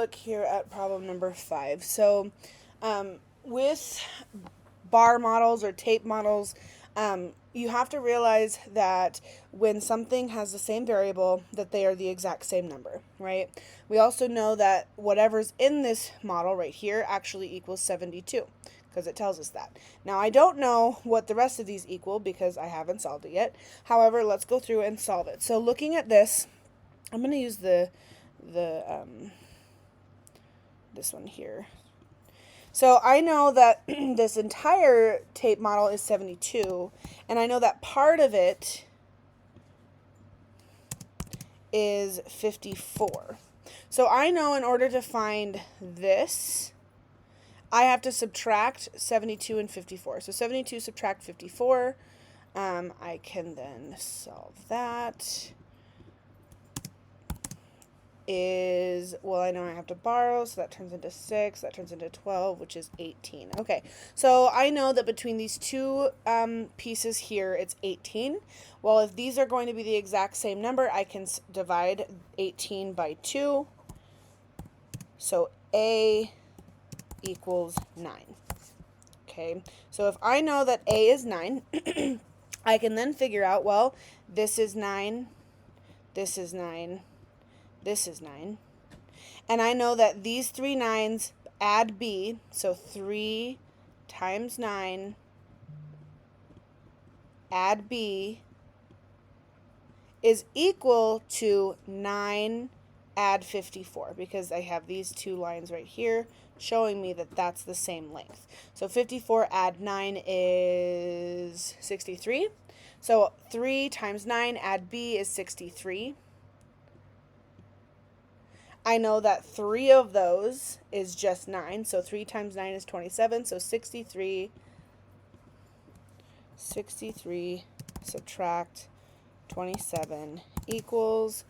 look here at problem number 5. So with bar models or tape models, you have to realize that when something has the same variable, that they are the exact same number, right? We also know that whatever's in this model right here actually equals 72, because it tells us that. Now, I don't know what the rest of these equal because I haven't solved it yet. However, let's go through and solve it. So looking at this, I'm going to use this one here. So I know that this entire tape model is 72, and I know that part of it is 54. So I know in order to find this, I have to subtract 72 and 54. So 72 subtract 54. I can then solve that. Well, I know I have to borrow, so that turns into 6, that turns into 12, which is 18. Okay, so I know that between these two pieces here, it's 18. Well, if these are going to be the exact same number, I can divide 18 by 2. So A equals 9. Okay, so if I know that A is 9, I can then figure out, well, this is 9, this is 9, this is 9. And I know that these 3 9s add B, so 3 times 9 add B is equal to 9 add 54, because I have these two lines right here showing me that that's the same length. So 54 add 9 is 63. So 3 times 9 add B is 63. I know that 3 of those is just 9, so 3 times 9 is 27, so 63 subtract 27 equals,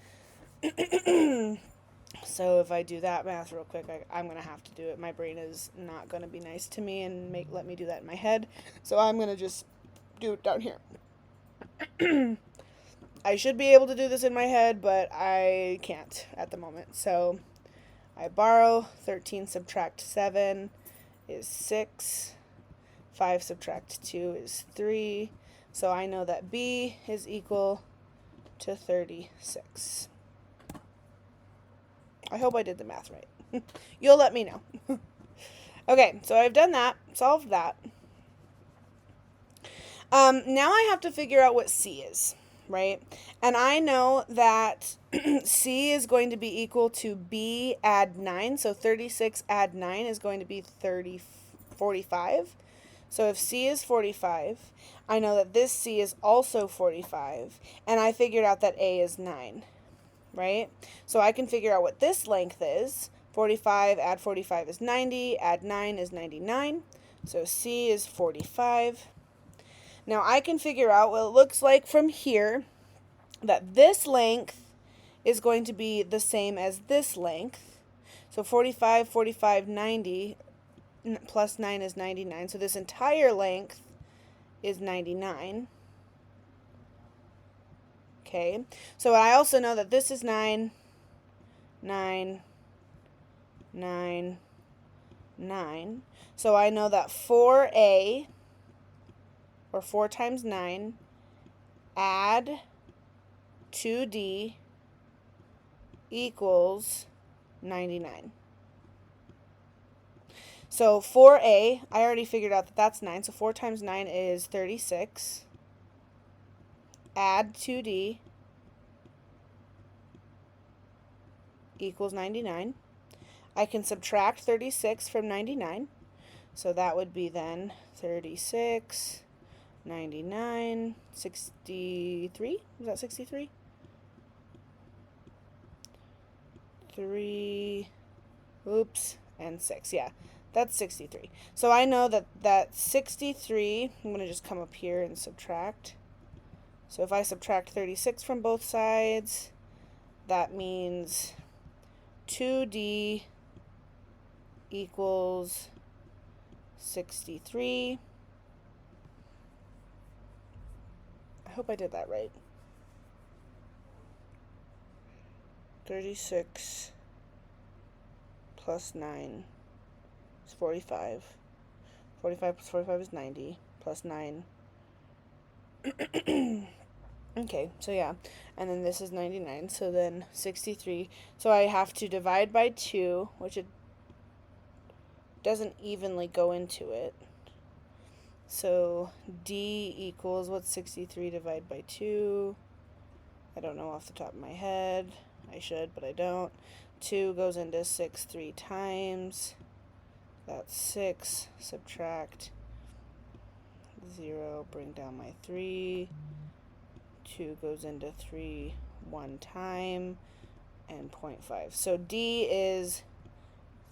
so if I do that math real quick, I'm going to have to do it. My brain is not going to be nice to me and let me do that in my head, so I'm going to just do it down here. I should be able to do this in my head, but I can't at the moment. So I borrow. 13 subtract 7 is 6. 5 subtract 2 is 3. So I know that B is equal to 36. I hope I did the math right. You'll let me know. Okay, so I've done that, solved that. Now I have to figure out what C is, right? And I know that C is going to be equal to B add 9. So 36 add 9 is going to be 45. So if C is 45, I know that this C is also 45. And I figured out that A is 9, right? So I can figure out what this length is. 45 add 45 is 90. Add 9 is 99. So C is 45. Now I can figure out what it looks like from here, that this length is going to be the same as this length. So 45, 45, 90, plus 9 is 99. So this entire length is 99. Okay, so I also know that this is 9, 9, 9, 9. So I know that 4A, or 4 times 9, add 2D equals 99. So 4A, I already figured out that that's 9. So 4 times 9 is 36. Add 2D equals 99. I can subtract 36 from 99. So that would be then 36, 99, 63. Is that 63? 3, oops, and 6. Yeah, that's 63. So I know that 63, I'm going to just come up here and subtract. So if I subtract 36 from both sides, that means 2D equals 63. I hope I did that right. 36 plus 9 is 45. 45 plus 45 is 90, plus 9. Okay, so yeah, and then this is 99, so then 63. So I have to divide by 2, which it doesn't evenly go into it. So D equals, what's 63 divided by 2? I don't know off the top of my head. I should, but I don't. 2 goes into 6 3 times. That's 6. Subtract 0, bring down my 3. 2 goes into 3 one time, and 0.5. So D is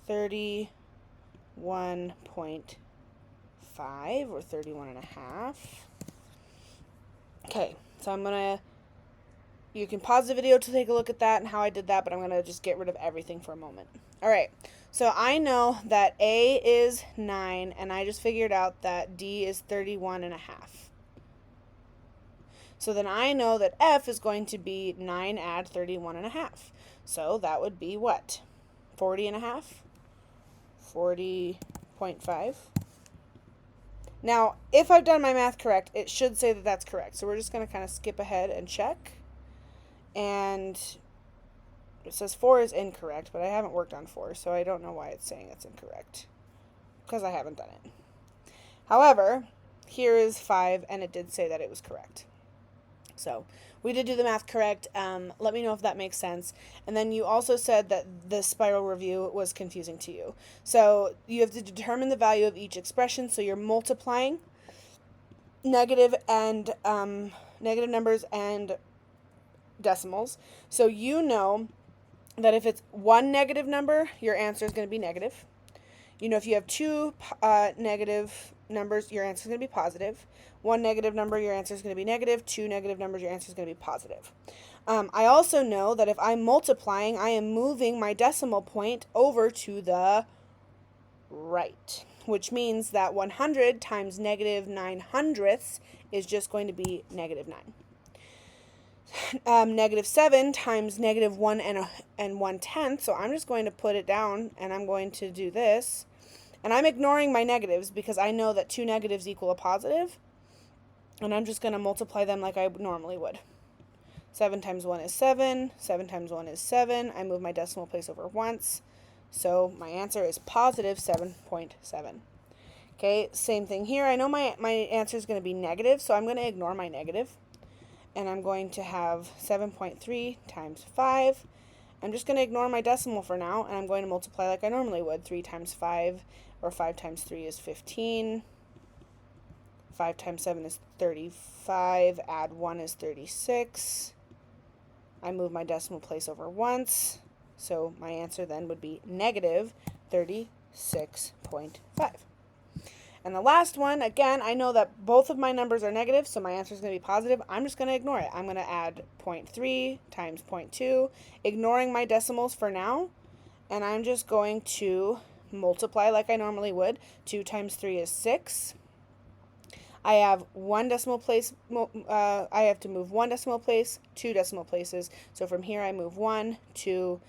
31.5 or 31 and a half. Okay, so you can pause the video to take a look at that and how I did that, but I'm going to just get rid of everything for a moment. All right, so I know that A is 9, and I just figured out that D is 31 and a half. So then I know that F is going to be 9 add 31 and a half. So that would be what? 40 and a half? 40.5. Now, if I've done my math correct, it should say that that's correct. So we're just going to kind of skip ahead and check. And it says 4 is incorrect, but I haven't worked on 4, so I don't know why it's saying it's incorrect, because I haven't done it. However, here is 5, and it did say that it was correct. So we did do the math correct. Let me know if that makes sense. And then you also said that the spiral review was confusing to you. So you have to determine the value of each expression. So you're multiplying negative numbers and decimals. So you know that if it's one negative number, your answer is going to be negative. You know, if you have two negative numbers, your answer is going to be positive. One negative number, your answer is going to be negative. Two negative numbers, your answer is going to be positive. I also know that if I'm multiplying, I am moving my decimal point over to the right, which means that 100 times negative 9/100 is just going to be negative 9. Negative 7 times negative 1 and 1/10, so I'm just going to put it down, and I'm going to do this. And I'm ignoring my negatives because I know that 2 negatives equal a positive. And I'm just going to multiply them like I normally would. 7 times 1 is 7. 7 times 1 is 7. I move my decimal place over once. So my answer is positive 7.7. Okay, same thing here. I know my answer is going to be negative, so I'm going to ignore my negative. And I'm going to have 7.3 times 5. I'm just going to ignore my decimal for now, and I'm going to multiply like I normally would. 3 times 5, or 5 times 3 is 15. 5 times 7 is 35. Add 1 is 36. I move my decimal place over once. So my answer then would be negative 36.5. And the last one, again, I know that both of my numbers are negative, so my answer is going to be positive. I'm just going to ignore it. I'm going to add 0.3 times 0.2, ignoring my decimals for now. And I'm just going to multiply like I normally would. 2 times 3 is 6. I have one decimal place, I have to move one decimal place, 2 decimal places. So from here I move 1, 2,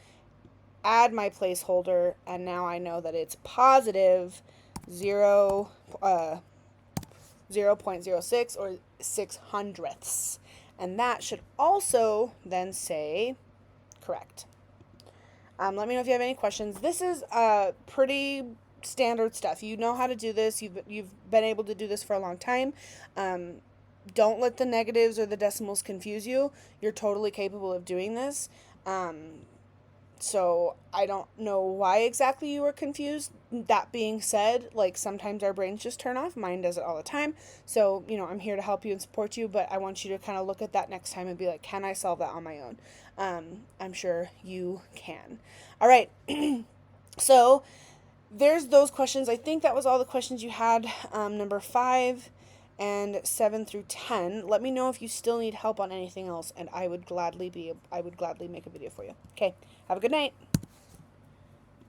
add my placeholder, and now I know that it's positive 0.06 or 6/100. And that should also then say correct. Let me know if you have any questions. This is pretty standard stuff. You know how to do this. You've been able to do this for a long time. Don't let the negatives or the decimals confuse you. You're totally capable of doing this. So I don't know why exactly you were confused. That being said, like, sometimes our brains just turn off. Mine does it all the time. So, you know, I'm here to help you and support you, but I want you to kind of look at that next time and be like, can I solve that on my own? I'm sure you can. All right. So there's those questions. I think that was all the questions you had. Number 5 and 7 through 10. Let me know if you still need help on anything else, and I would gladly make a video for you. Okay, have a good night.